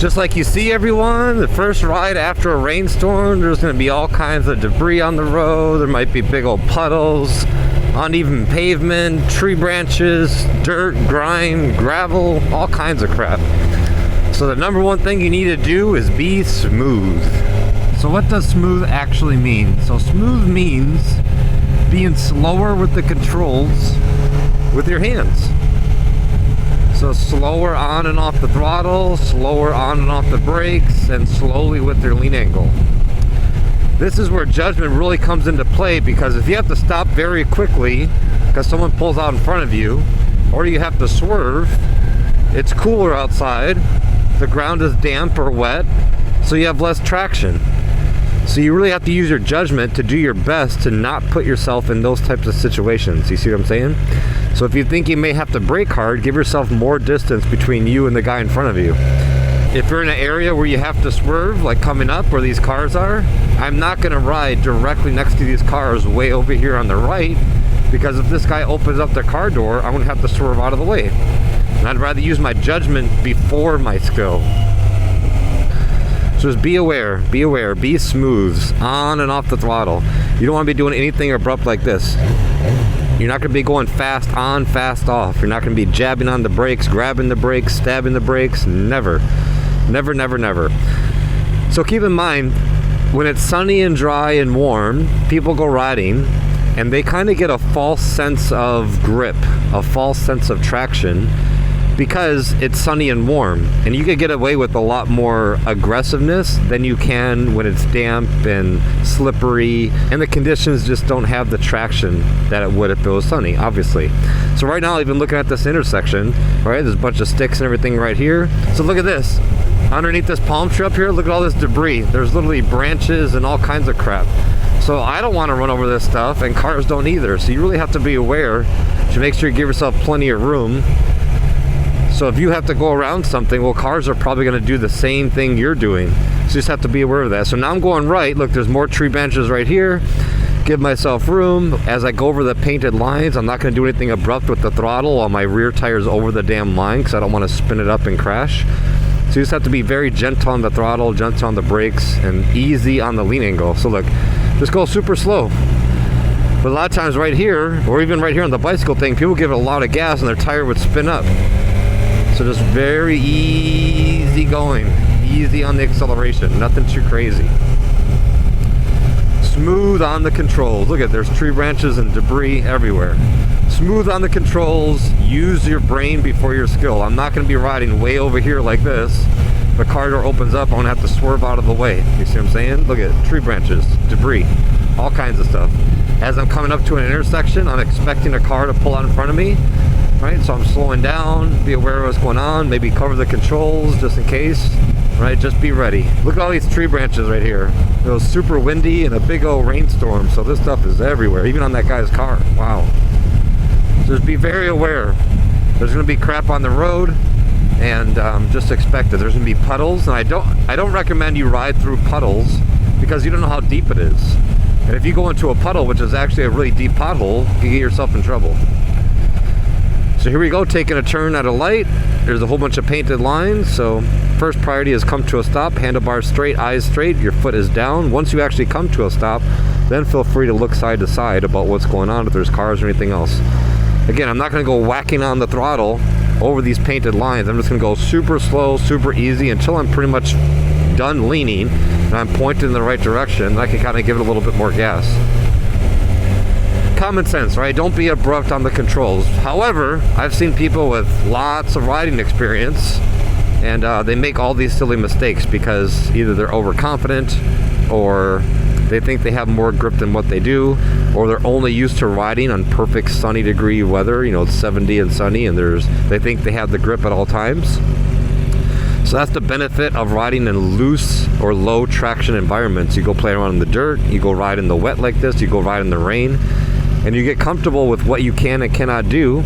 Just like you see, everyone, the first ride after a rainstorm, there's going to be all kinds of debris on the road. There might be big old puddles, uneven pavement, tree branches, dirt, grime, gravel, all kinds of crap. So the number one thing you need to do is be smooth. So what does smooth actually mean? So smooth means being slower with the controls with your hands. So slower on and off the throttle, slower on and off the brakes, and slowly with your lean angle. This is where judgment really comes into play, because if you have to stop very quickly because someone pulls out in front of you, or you have to swerve, it's cooler outside, the ground is damp or wet, so you have less traction. So you really have to use your judgment to do your best to not put yourself in those types of situations. You see what I'm saying? So if you think you may have to brake hard, give yourself more distance between you and the guy in front of you. If you're in an area where you have to swerve, like coming up where these cars are, I'm not going to ride directly next to these cars way over here on the right, because if this guy opens up their car door, I'm going to have to swerve out of the way. And I'd rather use my judgment before my skill. So just be aware, be smooth, on and off the throttle. You don't want to be doing anything abrupt like this. You're not going to be going fast on, fast off. You're not going to be jabbing on the brakes, grabbing the brakes, stabbing the brakes. Never. Never, never, never. So keep in mind, when it's sunny and dry and warm, people go riding and they kind of get a false sense of grip, a false sense of traction, because it's sunny and warm, and you can get away with a lot more aggressiveness than you can when it's damp and slippery, and the conditions just don't have the traction that it would if it was sunny, obviously. So right now, even looking at this intersection, right, there's a bunch of sticks and everything right here. So look at this. Underneath this palm tree up here, look at all this debris. There's literally branches and all kinds of crap. So I don't want to run over this stuff, and cars don't either. So you really have to be aware to make sure you give yourself plenty of room. So if you have to go around something, well, cars are probably going to do the same thing you're doing. So you just have to be aware of that. So now I'm going right. Look, there's more tree branches right here. Give myself room. As I go over the painted lines, I'm not going to do anything abrupt with the throttle while my rear tire's over the damn line, because I don't want to spin it up and crash. So you just have to be very gentle on the throttle, gentle on the brakes, and easy on the lean angle. So look, just go super slow. But a lot of times right here, or even right here on the bicycle thing, people give it a lot of gas and their tire would spin up. So just very easy going, easy on the acceleration, nothing too crazy. Smooth on the controls. Look at, there's tree branches and debris everywhere. Smooth on the controls, use your brain before your skill. I'm not going to be riding way over here like this. The car door opens up, I'm going to have to swerve out of the way. You see what I'm saying? Look at tree branches, debris, all kinds of stuff. As I'm coming up to an intersection, I'm expecting a car to pull out in front of me. Right, so I'm slowing down, be aware of what's going on, maybe cover the controls just in case, right? Just be ready. Look at all these tree branches right here. It was super windy and a big old rainstorm, so this stuff is everywhere, even on that guy's car. Wow. So just be very aware. There's going to be crap on the road, and just expect it. There's going to be puddles, and I don't recommend you ride through puddles because you don't know how deep it is. And if you go into a puddle, which is actually a really deep pothole, you can get yourself in trouble. So here we go, taking a turn at a light. There's a whole bunch of painted lines. So first priority is come to a stop, handlebars straight, eyes straight, your foot is down. Once you actually come to a stop, then feel free to look side to side about what's going on, if there's cars or anything else. Again, I'm not going to go whacking on the throttle over these painted lines. I'm just going to go super slow, super easy until I'm pretty much done leaning and I'm pointed in the right direction. And I can kind of give it a little bit more gas. Common sense, right? Don't be abrupt on the controls. However, I've seen people with lots of riding experience and they make all these silly mistakes because either they're overconfident or they think they have more grip than what they do, or they're only used to riding on perfect sunny degree weather, you know, it's 70 and sunny, and they think they have the grip at all times. So that's the benefit of riding in loose or low traction environments. You go play around in the dirt, you go ride in the wet like this, you go ride in the rain, and you get comfortable with what you can and cannot do.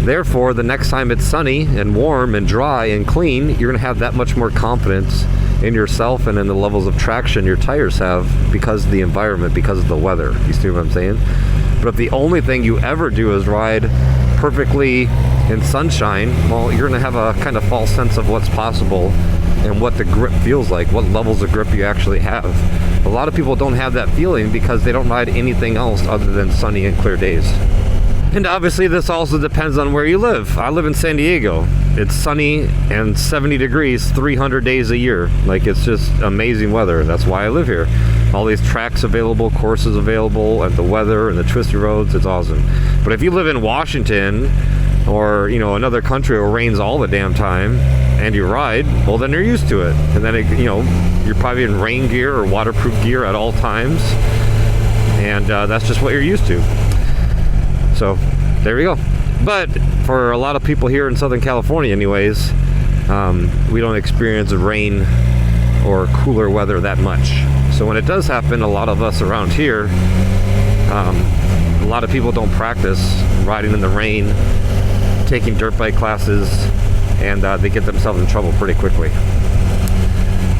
Therefore, the next time it's sunny and warm and dry and clean, you're going to have that much more confidence in yourself and in the levels of traction your tires have because of the environment, because of the weather. You see what I'm saying? But if the only thing you ever do is ride perfectly in sunshine, well, you're going to have a kind of false sense of what's possible and what the grip feels like, what levels of grip you actually have. A lot of people don't have that feeling because they don't ride anything else other than sunny and clear days. And obviously this also depends on where you live. I live in San Diego. It's sunny and 70 degrees 300 days a year. Like, it's just amazing weather. That's why I live here. All these tracks available, courses available, and the weather and the twisty roads, it's awesome. But if you live in Washington or, you know, another country where it rains all the damn time and you ride, well, then you're used to it. And then, you know, you're probably in rain gear or waterproof gear at all times. And that's just what you're used to. So there we go. But for a lot of people here in Southern California anyways, we don't experience rain or cooler weather that much. So when it does happen, a lot of us around here, a lot of people don't practice riding in the rain, taking dirt bike classes, and they get themselves in trouble pretty quickly.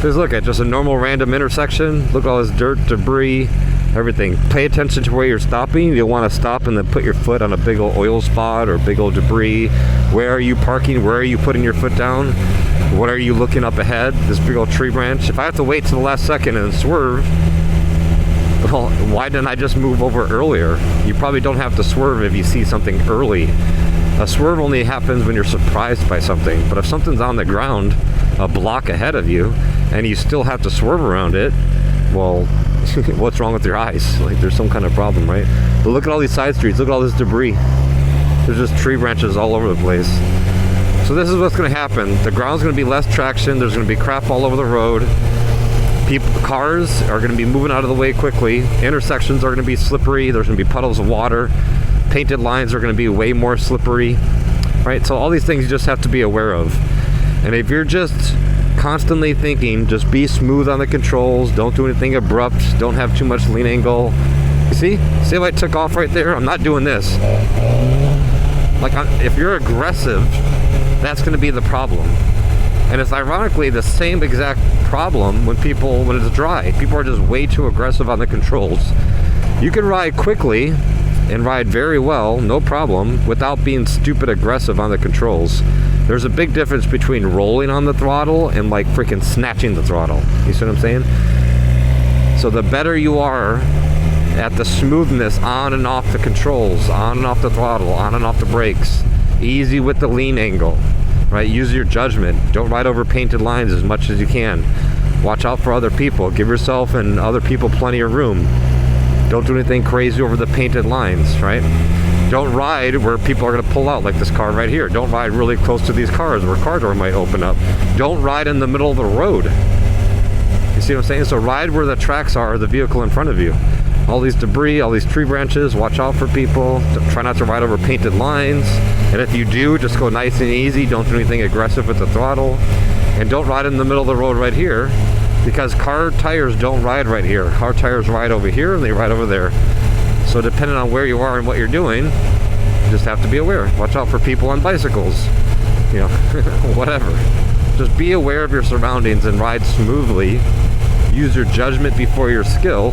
Just look at just a normal random intersection. Look at all this dirt, debris, everything. Pay attention to where you're stopping. You'll want to stop and then put your foot on a big old oil spot or big old debris. Where are you parking? Where are you putting your foot down? What are you looking up ahead? This big old tree branch. If I have to wait till the last second and swerve, well, why didn't I just move over earlier? You probably don't have to swerve if you see something early. A swerve only happens when you're surprised by something. But if something's on the ground a block ahead of you and you still have to swerve around it, well, what's wrong with your eyes? Like, there's some kind of problem, right? But look at all these side streets. Look at all this debris. There's just tree branches all over the place. So this is what's going to happen. The ground's going to be less traction. There's going to be crap all over the road. Cars are going to be moving out of the way quickly. Intersections are going to be slippery. There's going to be puddles of water. Painted lines are going to be way more slippery, right? So all these things you just have to be aware of. And if you're just constantly thinking, just be smooth on the controls, don't do anything abrupt, don't have too much lean angle. You see how I took off right there? I'm not doing this. Like, if you're aggressive, that's going to be the problem. And it's ironically the same exact problem when it's dry. People are just way too aggressive on the controls. You can ride quickly and ride very well, no problem, without being stupid aggressive on the controls. There's a big difference between rolling on the throttle and like freaking snatching the throttle. You see what I'm saying? So the better you are at the smoothness on and off the controls, on and off the throttle, on and off the brakes, easy with the lean angle, right? Use your judgment. Don't ride over painted lines as much as you can. Watch out for other people. Give yourself and other people plenty of room. Don't do anything crazy over the painted lines, right? Don't ride where people are going to pull out, like this car right here. Don't ride really close to these cars where car door might open up. Don't ride in the middle of the road. You see what I'm saying? So ride where the tracks are, the vehicle in front of you. All these debris, all these tree branches, watch out for people. Try not to ride over painted lines. And if you do, just go nice and easy. Don't do anything aggressive with the throttle. And don't ride in the middle of the road right here, because car tires don't ride right here. Car tires ride over here and they ride over there. So depending on where you are and what you're doing, you just have to be aware. Watch out for people on bicycles, you know, whatever. Just be aware of your surroundings and ride smoothly. Use your judgment before your skill,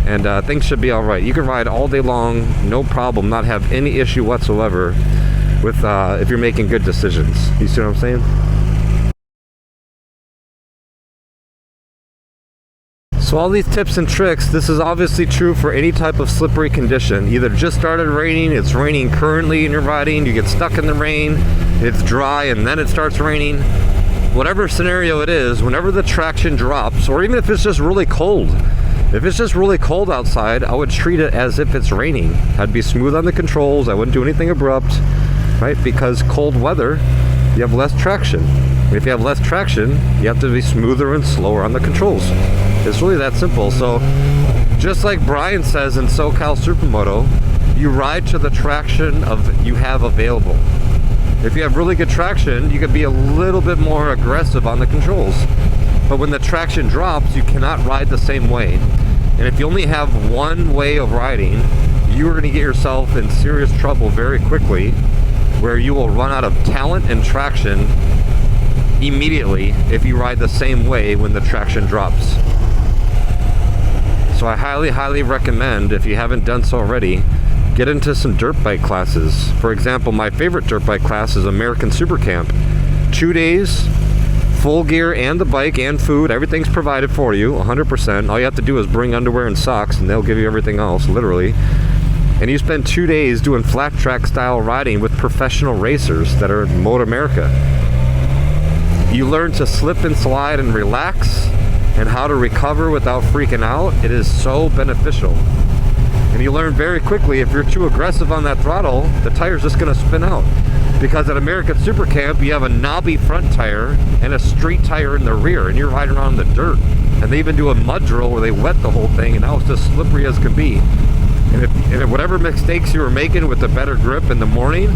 and things should be all right. You can ride all day long, no problem, not have any issue whatsoever with if you're making good decisions. You see what I'm saying? So all these tips and tricks, this is obviously true for any type of slippery condition. Either just started raining, it's raining currently and you're riding, you get stuck in the rain, it's dry and then it starts raining. Whatever scenario it is, whenever the traction drops, or even if it's just really cold. If it's just really cold outside, I would treat it as if it's raining. I'd be smooth on the controls, I wouldn't do anything abrupt, right? Because cold weather, you have less traction. If you have less traction, you have to be smoother and slower on the controls. It's really that simple. So just like Brian says in SoCal Supermoto, you ride to the traction you have available. If you have really good traction, you can be a little bit more aggressive on the controls. But when the traction drops, you cannot ride the same way. And if you only have one way of riding, you are going to get yourself in serious trouble very quickly, where you will run out of talent and traction immediately if you ride the same way when the traction drops. So I highly recommend, if you haven't done so already, get into some dirt bike classes. For example, my favorite dirt bike class is American Super Camp. 2 days, Full gear and the bike and food, everything's provided for you, 100%. All you have to do is bring underwear and socks, and they'll give you everything else, literally. And you spend 2 days doing flat track style riding with professional racers that are in Moto America. You learn to slip and slide and relax, and how to recover without freaking out. It is so beneficial. And you learn very quickly, if you're too aggressive on that throttle, the tire's just going to spin out. Because at American Super Camp, you have a knobby front tire and a street tire in the rear, and you're riding around in the dirt. And they even do a mud drill where they wet the whole thing, and now it's just slippery as can be. And if whatever mistakes you were making with the better grip in the morning,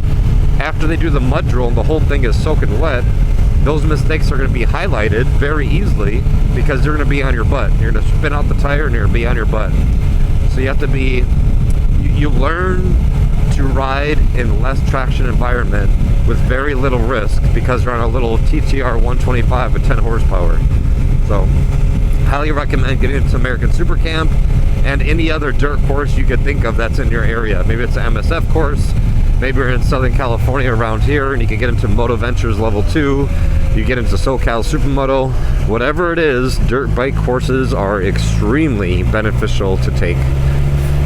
after they do the mud drill and the whole thing is soaking wet, those mistakes are going to be highlighted very easily because they're going to be on your butt. You're going to spin out the tire and you're going to be on your butt. So you have to be, you learn to ride in less traction environment with very little risk because you're on a little TTR 125 with 10 horsepower. So highly recommend getting into American Super Camp and any other dirt course you could think of that's in your area. Maybe it's an MSF course, maybe you're in Southern California around here and you can get into Moto Ventures Level 2, you get into SoCal Supermoto, whatever it is, dirt bike courses are extremely beneficial to take.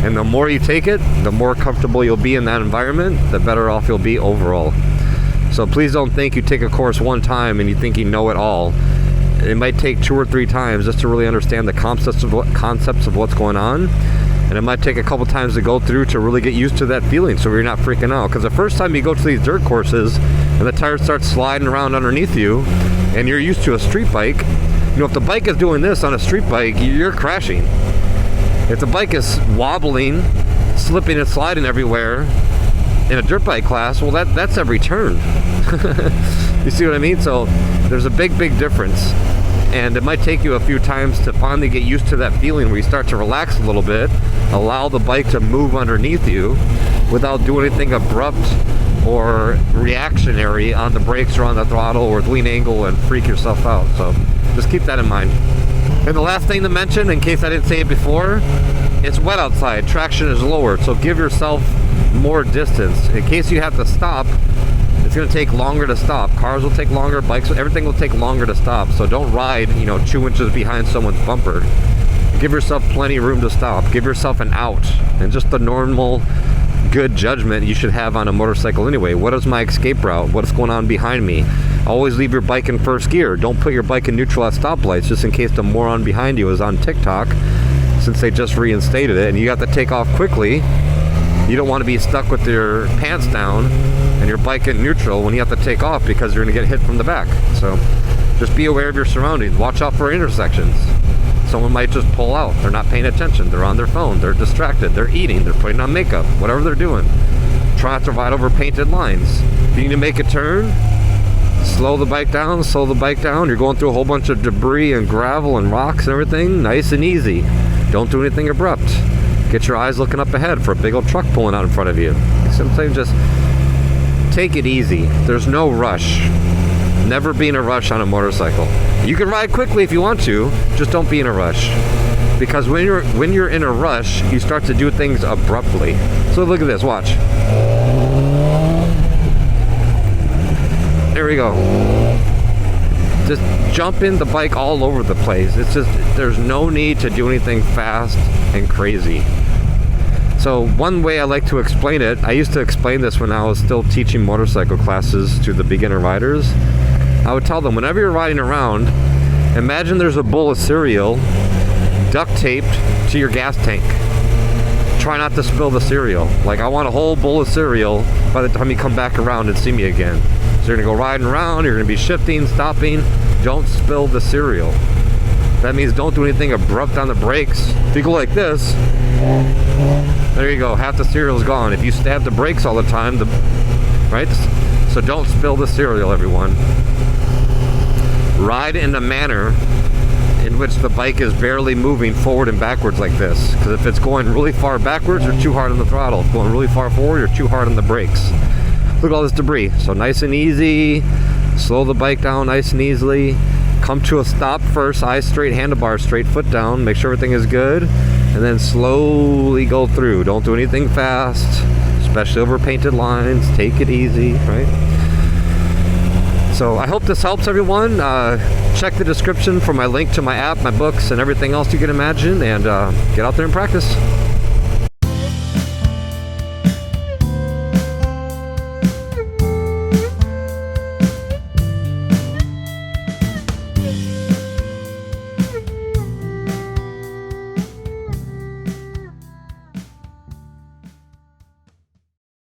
And the more you take it, the more comfortable you'll be in that environment, the better off you'll be overall. So please don't think you take a course one time and you think you know it all. It might take 2 or 3 times just to really understand the concepts of what's going on. And it might take a couple times to go through to really get used to that feeling so you're not freaking out. Because the first time you go to these dirt courses and the tires start sliding around underneath you and you're used to a street bike, you know, if the bike is doing this on a street bike, you're crashing. If the bike is wobbling, slipping and sliding everywhere in a dirt bike class, well, that's every turn. You see what I mean? So there's a big difference. And it might take you a few times to finally get used to that feeling where you start to relax a little bit, allow the bike to move underneath you without doing anything abrupt or reactionary on the brakes or on the throttle or lean angle and freak yourself out. So just keep that in mind. And the last thing to mention, in case I didn't say it before, it's wet outside, traction is lower, so give yourself more distance. In case you have to stop, it's going to take longer to stop. Cars will take longer, bikes, everything will take longer to stop. So don't ride, 2 inches behind someone's bumper. Give yourself plenty of room to stop. Give yourself an out. And just the normal good judgment you should have on a motorcycle anyway. What is my escape route? What's going on behind me? Always leave your bike in first gear. Don't put your bike in neutral at stoplights just in case the moron behind you is on TikTok, since they just reinstated it and you have to take off quickly. You don't want to be stuck with your pants down and your bike in neutral when you have to take off because you're going to get hit from the back. So just be aware of your surroundings. Watch out for intersections. Someone might just pull out. They're not paying attention. They're on their phone. They're distracted. They're eating. They're putting on makeup. Whatever they're doing. Try not to ride over painted lines. If you need to make a turn, slow the bike down. Slow the bike down. You're going through a whole bunch of debris and gravel and rocks and everything. Nice and easy. Don't do anything abrupt. Get your eyes looking up ahead for a big old truck pulling out in front of you. Sometimes just take it easy. There's no rush. Never be in a rush on a motorcycle. You can ride quickly if you want to, just don't be in a rush. Because when you're in a rush, you start to do things abruptly. So look at this, watch. There we go. Just jump in the bike all over the place. It's just, there's no need to do anything fast and crazy. So one way I like to explain it, I used to explain this when I was still teaching motorcycle classes to the beginner riders. I would tell them, whenever you're riding around, imagine there's a bowl of cereal duct taped to your gas tank. Try not to spill the cereal. Like, I want a whole bowl of cereal by the time you come back around and see me again. So you're gonna go riding around, you're gonna be shifting, stopping. Don't spill the cereal. That means don't do anything abrupt on the brakes. If you go like this, there you go, half the cereal's gone. If you stab the brakes all the time, right? So don't spill the cereal, everyone. Ride in a manner in which the bike is barely moving forward and backwards like this. Because if it's going really far backwards, you're too hard on the throttle. If it's going really far forward, you're too hard on the brakes. Look at all this debris. So nice and easy. Slow the bike down nice and easily. Come to a stop first, eyes straight, handlebars straight, foot down. Make sure everything is good. And then slowly go through. Don't do anything fast, especially over painted lines. Take it easy, right? So I hope this helps everyone. Check the description for my link to my app, my books, and everything else you can imagine, and get out there and practice.